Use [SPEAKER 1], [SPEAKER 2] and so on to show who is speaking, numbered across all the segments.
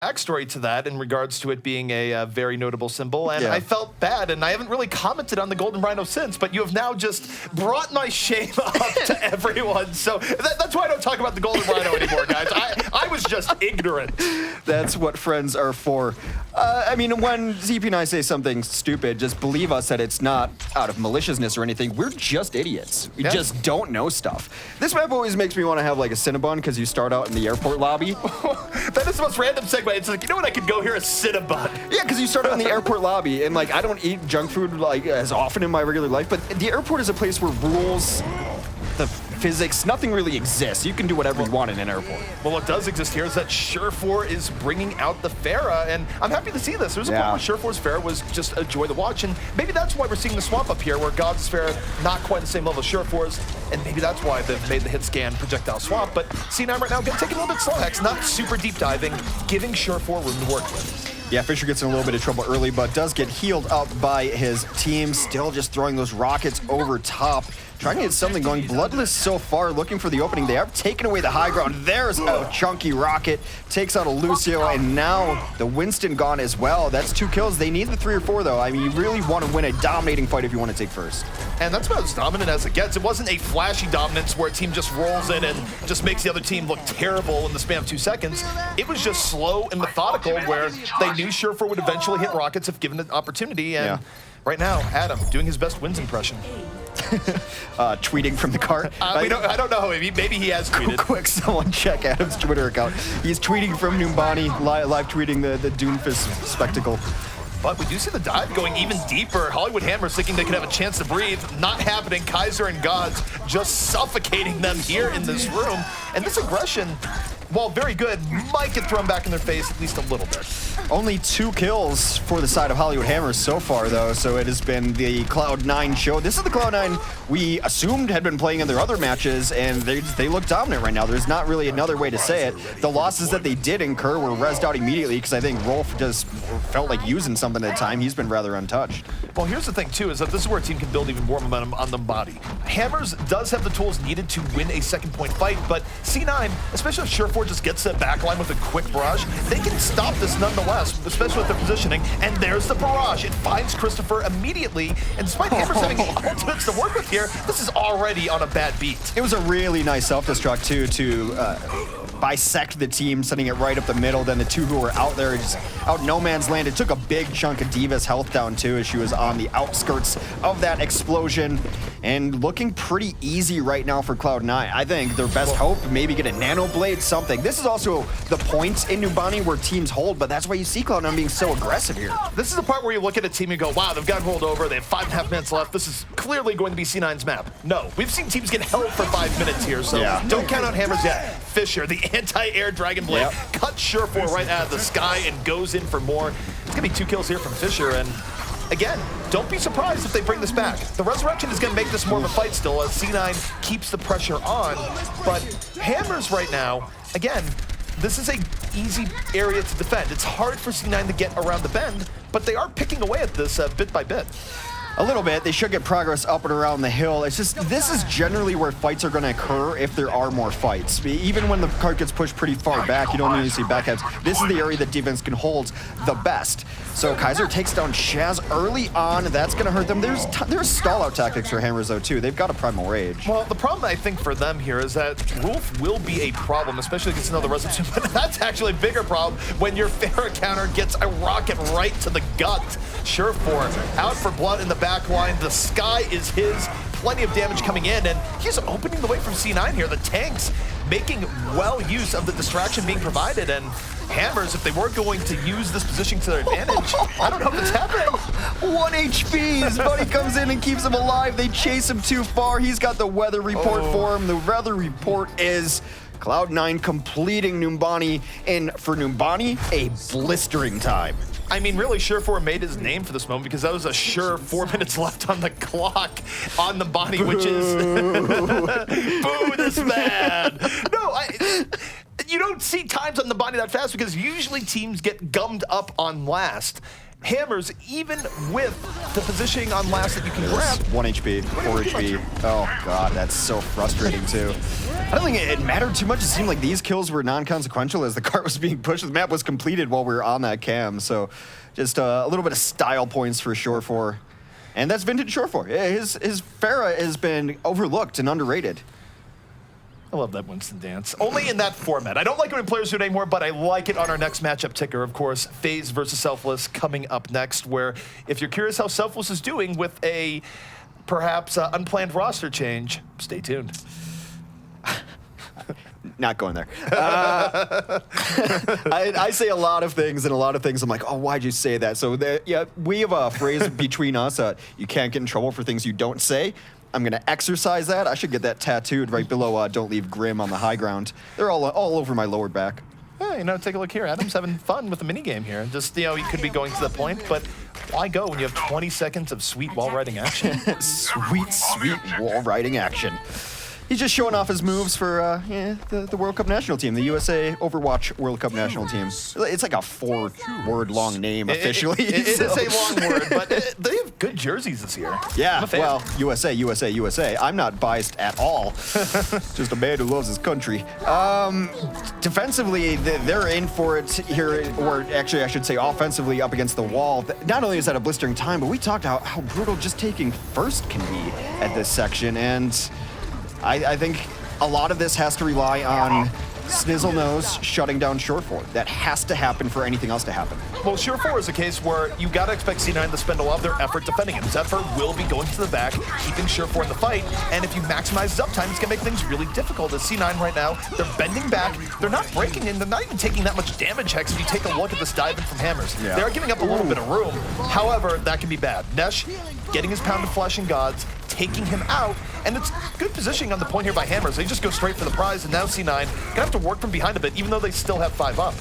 [SPEAKER 1] backstory to that in regards to it being a very notable symbol, and I felt bad, and I haven't really commented on the Golden Rhino since, but you have now just brought my shame up to everyone, so that's why I don't talk about the Golden Rhino anymore, guys. I was just ignorant.
[SPEAKER 2] That's what friends are for. I mean, when ZP and I say something stupid, just believe us that it's not out of maliciousness or anything. We're just idiots. We just don't know stuff. This map always makes me want to have like a Cinnabon because you start out in the airport lobby.
[SPEAKER 1] That is the most random segue. It's like, you know what, I could go here a Cinnabon.
[SPEAKER 2] Yeah, because you start out in the airport lobby, and like I don't eat junk food like as often in my regular life, but the airport is a place where rules, the physics, nothing really exists. You can do whatever you want in an airport.
[SPEAKER 1] Well, what does exist here is that Surefour is bringing out the Pharah, and I'm happy to see this. There's a point where Surefour's Pharah was just a joy to watch, and maybe that's why we're seeing the swamp up here, where God's Pharah not quite the same level as Surefour's, and maybe that's why they've made the hit scan projectile swamp. But C9 right now taking a little bit slow, Hex, not super deep diving, giving Surefour room to work with.
[SPEAKER 2] Yeah, Fisher gets in a little bit of trouble early, but does get healed up by his team. Still just throwing those rockets over top. Trying to get something going. Bloodless so far, looking for the opening. They have taken away the high ground. There's a chunky rocket. Takes out a Lucio, and now the Winston gone as well. That's 2 kills. They need the 3 or 4, though. I mean, you really want to win a dominating fight if you want to take first.
[SPEAKER 1] And that's about as dominant as it gets. It wasn't a flashy dominance where a team just rolls in and just makes the other team look terrible in the span of 2 seconds. It was just slow and methodical, where they knew Surefour would eventually hit rockets if given the opportunity. And right now, Adam doing his best wins impression.
[SPEAKER 2] Tweeting from the cart.
[SPEAKER 1] I don't know. Maybe he has tweeted.
[SPEAKER 2] Quick, someone check Adam's Twitter account. He's tweeting from Numbani, live tweeting the Doomfist spectacle.
[SPEAKER 1] But we do see the dive going even deeper. Hollywood Hammers thinking they could have a chance to breathe. Not happening. Kaiser and Gods just suffocating them here in this room. And this aggression, while very good, might get thrown back in their face at least a little bit.
[SPEAKER 2] Only 2 kills for the side of Hollywood Hammers so far, though, so it has been the Cloud9 show. This is the Cloud9 we assumed had been playing in their other matches, and they look dominant right now. There's not really another way to say it. The losses that they did incur were rezzed out immediately because I think Rolf just felt like using something at the time. He's been rather untouched.
[SPEAKER 1] Well, here's the thing, too, is that this is where a team can build even more momentum on the body. Hammers does have the tools needed to win a second point fight, but C9, especially if Surefour just gets that backline with a quick barrage, they can stop this nonetheless, especially with their positioning. And there's the barrage. It finds Christopher immediately, and despite Hammers having ultimates to work with here, this is already on a bad beat.
[SPEAKER 2] It was a really nice self-destruct, too, to bisect the team, sending it right up the middle. Then the 2 who were out there, just out no man's land. It took a big chunk of Diva's health down, too, as she was on the outskirts of that explosion. And looking pretty easy right now for Cloud9. I think their best hope, maybe get a Nano Blade, something. This is also the points in Numbani where teams hold, but that's why you see Cloud9 being so aggressive here.
[SPEAKER 1] This is the part where you look at a team and go, wow, they've gotten rolled over. They have 5.5 minutes left. This is clearly going to be C9's map. No, we've seen teams get held for 5 minutes here, so don't count out Hammers yet. Fisher, the anti-air Dragon Blade, cuts Surefour right out of the sky and goes in for more. It's going to be 2 kills here from Fisher, and again, don't be surprised if they bring this back. The Resurrection is going to make this more of a fight still as C9 keeps the pressure on, but Hammers right now, again, this is a easy area to defend. It's hard for C9 to get around the bend, but they are picking away at this bit by bit.
[SPEAKER 2] A little bit. They should get progress up and around the hill. It's just, this is generally where fights are going to occur if there are more fights. Even when the cart gets pushed pretty far back, you don't really see backheads. This is the area that defense can hold the best. So Kaiser takes down Shaz early on. That's going to hurt them. There's stall-out tactics for Hammers, though, too. They've got a Primal Rage.
[SPEAKER 1] Well, the problem, I think, for them here is that Rolf will be a problem, especially against another Resurrection. But that's actually a bigger problem when your Pharah counter gets a rocket right to the gut. Surefour out for blood in the back line. The sky is his. Plenty of damage coming in, and he's opening the way from C9 here. The tanks making well use of the distraction being provided, and Hammers, if they weren't going to use this position to their advantage, I don't know if it's happening.
[SPEAKER 2] 1 HP. His buddy comes in and keeps him alive. They chase him too far. He's got the weather report for him. The weather report is Cloud9 completing Numbani, and for Numbani, a blistering time.
[SPEAKER 1] I mean, really, Surefour made his name for this moment because that was a sure 4 minutes left on the clock on the body, which is boo this man. No, you don't see times on the body that fast because usually teams get gummed up on last. Hammers, even with the positioning on last that you can grab.
[SPEAKER 2] 1 HP, 4 HP. Oh god, that's so frustrating too. I don't think it mattered too much. It seemed like these kills were non-consequential as the cart was being pushed. The map was completed while we were on that cam, so just a little bit of style points for Surefour. And that's vintage Surefour. His Pharah has been overlooked and underrated.
[SPEAKER 1] I love that Winston dance. Only in that format. I don't like it when players do it anymore, but I like it on our next matchup ticker. Of course, FaZe versus Selfless coming up next, where if you're curious how Selfless is doing with a perhaps unplanned roster change, stay tuned.
[SPEAKER 2] Not going there. I say a lot of things, and a lot of things I'm like, oh, why'd you say that? So yeah, we have a phrase between us, you can't get in trouble for things you don't say. I'm going to exercise that. I should get that tattooed right below don't leave Grim on the high ground. They're all over my lower back.
[SPEAKER 1] Yeah, you know, take a look here. Adam's having fun with the minigame here. Just, you know, he could be going to the point, but why go when you have 20 seconds of sweet wall riding action?
[SPEAKER 2] Sweet, sweet wall riding action. He's just showing off his moves for the World Cup national team, the USA Overwatch World Cup national team. It's like a 4-word long name officially.
[SPEAKER 1] It is a long word, but they have good jerseys this year.
[SPEAKER 2] Yeah, well, USA, USA, USA. I'm not biased at all. Just a man who loves his country. Defensively, they're in for it here, or actually I should say offensively up against the wall. Not only is that a blistering time, but we talked about how brutal just taking first can be at this section, and I think a lot of this has to rely on Snizzlenose shutting down Surefour. That has to happen for anything else to happen.
[SPEAKER 1] Well, Surefour is a case where you got to expect C9 to spend a lot of their effort defending him. Zephyr will be going to the back, keeping Surefour in the fight, and if you maximize his uptime, it's going to make things really difficult. As C9 right now, they're bending back, they're not breaking in, they're not even taking that much damage, Hex, if you take a look at this dive in from Hammers. Yeah. They're giving up a little bit of room. However, that can be bad. Nesh getting his pound of flesh and gods, taking him out, and it's good positioning on the point here by Hammers. They just go straight for the prize, and now C9 gonna have to work from behind a bit, even though they still have 5 up.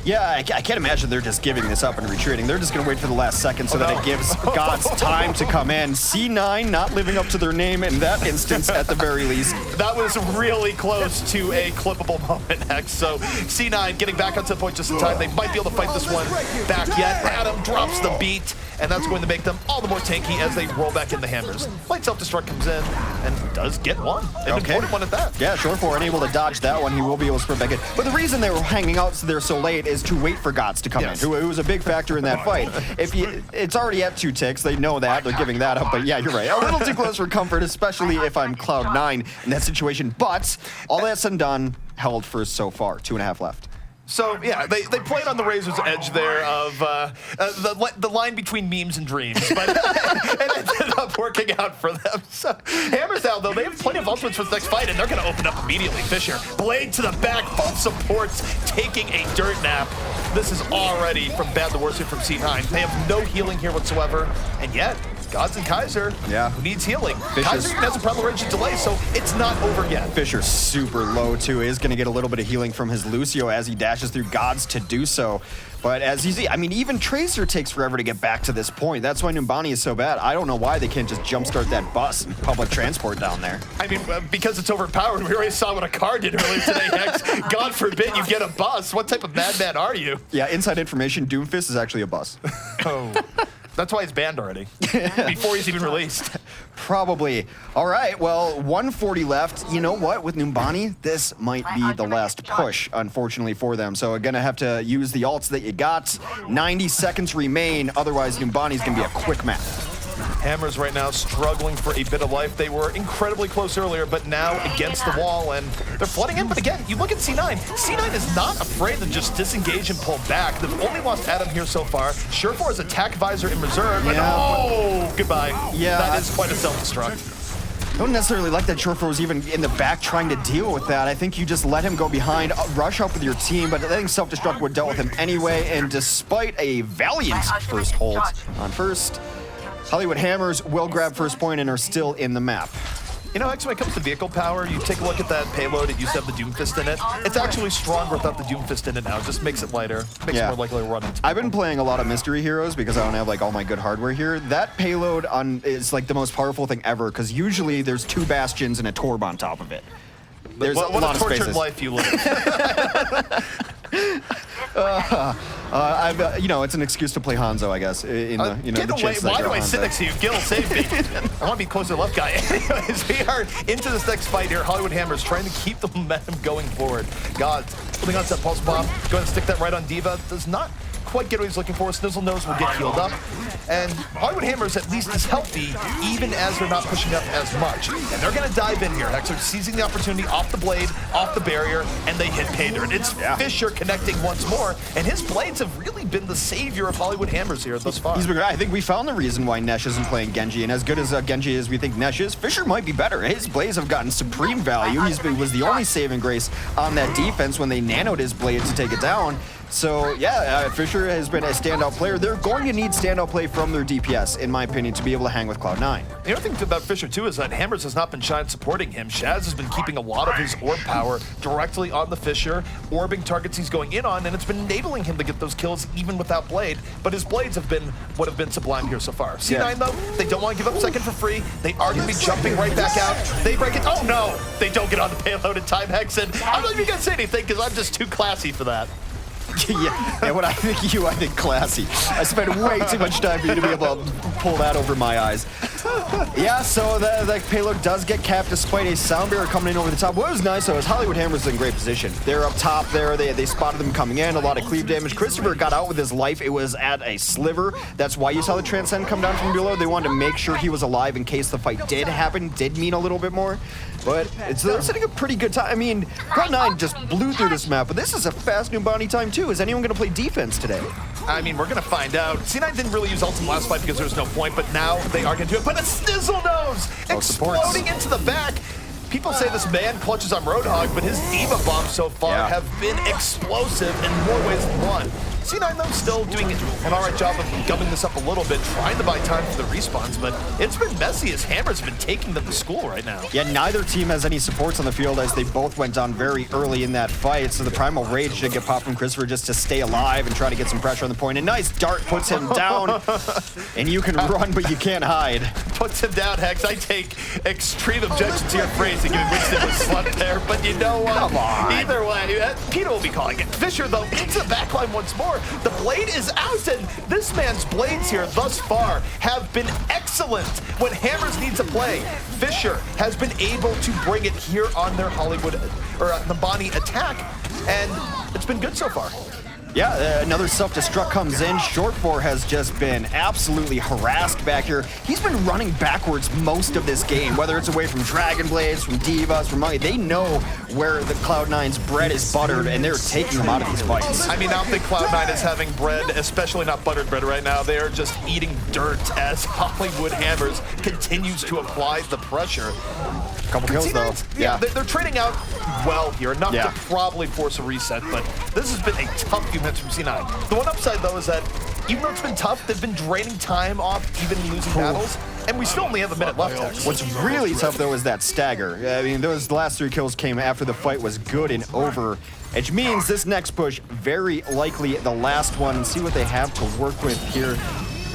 [SPEAKER 2] Yeah, I can't imagine they're just giving this up and retreating. They're just going to wait for the last second so that it gives Gods time to come in. C9 not living up to their name in that instance at the very least.
[SPEAKER 1] That was really close to a clippable moment, Hex. So C9 getting back onto the point just in time. They might be able to fight this one back yet. Adam drops the beat, and that's going to make them all the more tanky as they roll back in the Hammers. Light Self-Destruct comes in and does get one. They've been 41 at that.
[SPEAKER 2] Yeah, Surefour unable to dodge that one. He will be able to sprint back in. But the reason they were hanging out there so late is to wait for Gods to come in, who was a big factor in that fight. It's already at 2 ticks. They know that. They're giving that up. But yeah, you're right. A little too close for comfort, especially if I'm Cloud9 in that situation. But all that said and done, held first so far. 2.5 left.
[SPEAKER 1] So, yeah, they played on the razor's edge there of the line between memes and dreams, but it ended up working out for them. So, Hammers now, though, they have plenty of ultimates for the next fight, and they're going to open up immediately. Fisher, blade to the back, both supports taking a dirt nap. This is already from bad to worse here from C9. They have no healing here whatsoever, and yet, Gods and Kaiser, who needs healing. Kaiser even has a Prevalent Rage delay, so it's not over yet.
[SPEAKER 2] Fisher's super low, too. Is going to get a little bit of healing from his Lucio as he dashes through Gods to do so. But as you see, I mean, even Tracer takes forever to get back to this point. That's why Numbani is so bad. I don't know why they can't just jumpstart that bus and public transport down there. I
[SPEAKER 1] mean, because it's overpowered. We already saw what a car did earlier today, Hex. God forbid you get a bus. What type of madman are you?
[SPEAKER 2] Yeah, inside information, Doomfist is actually a bus.
[SPEAKER 1] Oh. That's why it's banned already, before he's even released.
[SPEAKER 2] Probably. All right, well, 140 left. You know what? With Numbani, this might be the last push, unfortunately, for them. So gonna have to use the ults that you got. 90 seconds remain. Otherwise, Numbani's gonna be a quick map.
[SPEAKER 1] Hammers right now struggling for a bit of life. They were incredibly close earlier, but now against the wall, and they're flooding in. But again, you look at C9. C9 is not afraid to just disengage and pull back. They've only lost Adam here so far. Surefour has attack visor in reserve. And oh, goodbye. Yeah. That is quite a self-destruct.
[SPEAKER 2] I don't necessarily like that Surefour was even in the back trying to deal with that. I think you just let him go behind, rush up with your team, but I think self-destruct would have dealt with him anyway, and despite a valiant first hold on first, Hollywood Hammers will grab first point and are still in the map.
[SPEAKER 1] You know, actually, when it comes to vehicle power, you take a look at that payload. It used to have the Doomfist in it. It's actually stronger without the Doomfist in it now. It just makes it lighter. Makes it more likely to run into people.
[SPEAKER 2] I've been playing a lot of Mystery Heroes because I don't have, like, all my good hardware here. That payload is, like, the most powerful thing ever because usually there's 2 Bastions and a Torb on top of it. There's
[SPEAKER 1] what
[SPEAKER 2] a lot
[SPEAKER 1] a
[SPEAKER 2] of
[SPEAKER 1] tortured
[SPEAKER 2] spaces.
[SPEAKER 1] life you live.
[SPEAKER 2] It's an excuse to play Hanzo, I guess. In the,
[SPEAKER 1] Get
[SPEAKER 2] the
[SPEAKER 1] away!
[SPEAKER 2] chances I
[SPEAKER 1] Why
[SPEAKER 2] go
[SPEAKER 1] do I sit
[SPEAKER 2] Hanzo.
[SPEAKER 1] next to you? Gill, save me! I want to be close to the left guy. Anyways, we are into this next fight here. Hollywood Hammers trying to keep the momentum going forward. God, holding on to that pulse bomb. Go ahead and stick that right on Diva. Does not quite get what he's looking for. Snizzle Nose will get healed up. And Hollywood Hammers at least is healthy, even as they're not pushing up as much. And they're going to dive in here. Hexer seizing the opportunity off the blade, off the barrier, and they hit pay dirt. It's Fisher connecting once more, and his blades have really been the savior of Hollywood Hammers here thus far.
[SPEAKER 2] He's been great. I think we found the reason why Nesh isn't playing Genji, and as good as Genji is, we think Nesh is, Fisher might be better. His blades have gotten supreme value. Was the only saving grace on that defense when they nanoed his blades to take it down. So, yeah, Fisher has been a standout player. They're going to need standout play from their DPS, in my opinion, to be able to hang with Cloud9.
[SPEAKER 1] The other thing about Fisher, too, is that Hammers has not been shy in supporting him. Shaz has been keeping a lot of his orb power directly on the Fisher, orbing targets he's going in on, and it's been enabling him to get those kills even without Blade. But his Blades have been what have been sublime here so far. C9, though, they don't want to give up second for free. They are going to be jumping right back out. They break it. Oh, no! They don't get on the payload in time, Hexen. I don't know if you guys say anything, because I'm just too classy for that.
[SPEAKER 2] And when I think classy. I spent way too much time for you to be able to pull that over my eyes. Yeah, so the payload does get capped despite a sound barrier coming in over the top. What was nice, though, is Hollywood Hammers in great position. They're up top there. They spotted them coming in. A lot of cleave damage. Christopher got out with his life. It was at a sliver. That's why you saw the Transcend come down from below. They wanted to make sure he was alive in case the fight did happen. Did mean a little bit more. But they're sitting a pretty good time. I mean, Cloud9 just blew through this map, but this is a fast new bounty time, too. Is anyone going to play defense today?
[SPEAKER 1] I mean, we're going to find out. C9 didn't really use ult in the last fight because there was no point, but now they are going to do it. But a Snizzle Nose exploding into the back. People say this man clutches on Roadhog, but his Diva bombs so far have been explosive in more ways than one. C9, though, still doing an alright job of gumming this up a little bit, trying to buy time for the respawns, but it's been messy as Hammers have been taking them to school right now.
[SPEAKER 2] Yeah, neither team has any supports on the field as they both went down very early in that fight, so the Primal Rage should get popped from Christopher just to stay alive and try to get some pressure on the point. A nice dart puts him down, and you can run, but you can't hide.
[SPEAKER 1] Puts him down, Hex. I take extreme objection to your phrase, giving Winston was slept there, but you know what?
[SPEAKER 2] Come on.
[SPEAKER 1] Either way, Peter will be calling it. Fisher, though, into the backline once more. The blade is out, and this man's blades here thus far have been excellent when Hammers need to play. Fisher has been able to bring it here on their Hollywood, or the Bonnie attack, and it's been good so far.
[SPEAKER 2] Yeah, another self-destruct comes in. Short4 has just been absolutely harassed back here. He's been running backwards most of this game, whether it's away from Dragon Blades, from Divas, from Monkey. They know where the Cloud9's bread is buttered, and they're taking them out of these fights.
[SPEAKER 1] I mean, I don't think Cloud9 is having bread, especially not buttered bread right now. They're just eating dirt as Hollywood Hammers continues to apply the pressure.
[SPEAKER 2] Couple kills, though.
[SPEAKER 1] Yeah, they're trading out well here, enough to probably force a reset, but this has been a tough few minutes from C9. The one upside, though, is that even though it's been tough, they've been draining time off, even losing battles, and we still only have a minute left, Hex.
[SPEAKER 2] What's really tough, though, is that stagger. I mean, those last 3 kills came after the fight was good and over, which means this next push, very likely the last one. See what they have to work with here.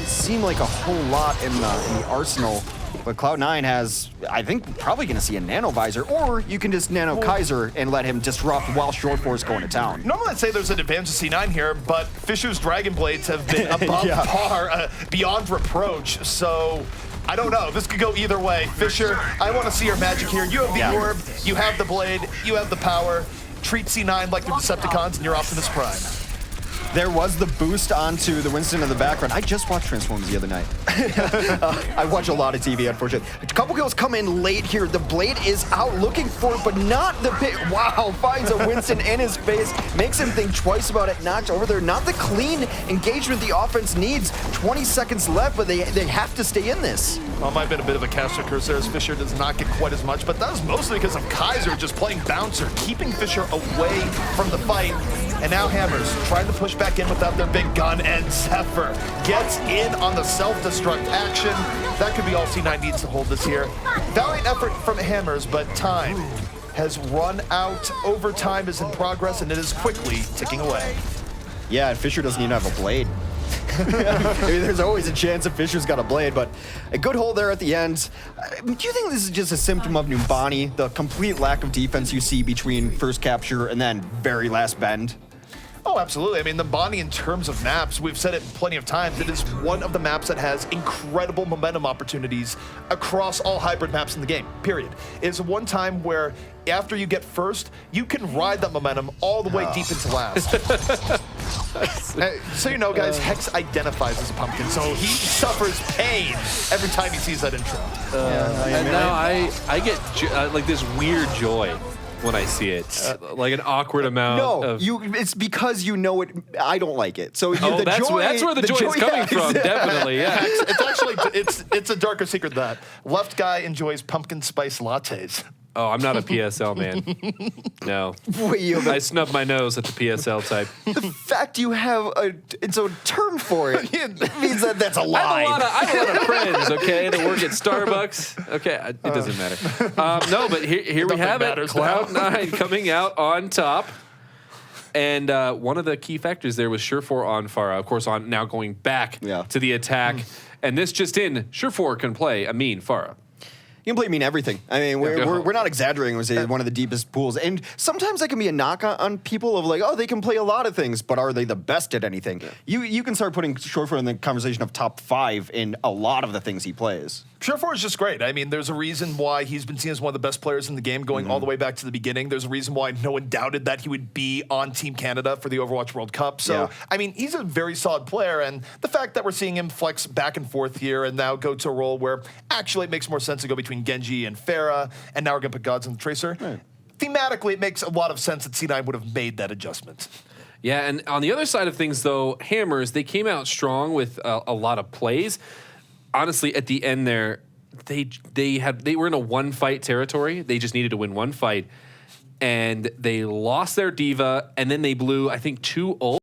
[SPEAKER 2] Seem like a whole lot in the arsenal. But Cloud9 has, I think, probably going to see a Nano Visor, or you can just Nano Kaiser and let him disrupt while Short4 is going to town.
[SPEAKER 1] Normally I'd say there's an advantage to C9 here, but Fisher's Dragon Blades have been above par, beyond reproach, so I don't know. This could go either way. Fisher, I want to see your magic here. You have the orb, you have the blade, you have the power. Treat C9 like they're Decepticons, and you're Optimus Prime.
[SPEAKER 2] There was the boost onto the Winston in the background. I just watched Transformers the other night. I watch a lot of TV, unfortunately. A couple kills come in late here. The blade is out looking for it, but not the pit. Wow, finds a Winston in his face. Makes him think twice about it. Knocked over there. Not the clean engagement the offense needs. 20 seconds left, but they have to stay in this.
[SPEAKER 1] Well, it might have been a bit of a caster curse there as Fisher does not get quite as much, but that was mostly because of Kaiser just playing bouncer, keeping Fisher away from the fight. And now Hammers trying to push back in without their big gun, and Zephyr gets in on the self-destruct action. That could be all C9 needs to hold this here. Valiant effort from Hammers, but time has run out. Overtime is in progress, and it is quickly ticking away.
[SPEAKER 2] Yeah, and Fisher doesn't even have a blade. mean, there's always a chance if Fisher's got a blade, but a good hold there at the end. Do you think this is just a symptom of Numbani, the complete lack of defense you see between first capture and then very last bend?
[SPEAKER 1] Oh, absolutely. I mean, the Bonnie, in terms of maps, we've said it plenty of times, it is one of the maps that has incredible momentum opportunities across all hybrid maps in the game, period. It's one time where after you get first, you can ride that momentum all the way deep into last. So you know, guys, Hex identifies as a pumpkin, so he suffers pain every time he sees that intro.
[SPEAKER 3] And now I get like this weird joy when I see it, like an awkward amount of...
[SPEAKER 2] it's because you know it. I don't like it. So
[SPEAKER 3] Oh, that's where the joy is coming from, definitely, yeah.
[SPEAKER 1] It's actually, it's a darker secret than that. Left guy enjoys pumpkin spice lattes.
[SPEAKER 3] Oh, I'm not a PSL man. No. I snub my nose at the PSL type.
[SPEAKER 2] The fact you have it's a term for it means that that's a lie.
[SPEAKER 3] I have a lot of friends, okay, that work at Starbucks. Okay, it doesn't matter. No, but here we have it. Cloud9 coming out on top. And one of the key factors there was Surefour on Pharah. Of course, on now going back to the attack. And this just in, Surefour can play a mean Pharah.
[SPEAKER 2] You can play mean everything. I mean, we're not exaggerating when we say one of the deepest pools. And sometimes that can be a knock on people of like, oh, they can play a lot of things, but are they the best at anything? Yeah. You can start putting Surefour in the conversation of top 5 in a lot of the things he plays.
[SPEAKER 1] Surefour is just great. I mean, there's a reason why he's been seen as one of the best players in the game going all the way back to the beginning. There's a reason why no one doubted that he would be on Team Canada for the Overwatch World Cup. So, I mean, he's a very solid player, and the fact that we're seeing him flex back and forth here and now go to a role where actually it makes more sense to go between Genji and Pharah, and now we're going to put Gods on the Tracer. Right. Thematically, it makes a lot of sense that C9 would have made that adjustment.
[SPEAKER 3] Yeah, and on the other side of things, though, Hammers, they came out strong with a lot of plays. Honestly, at the end there, they were in a one-fight territory. They just needed to win one fight, and they lost their diva, and then they blew, I think, 2 ults.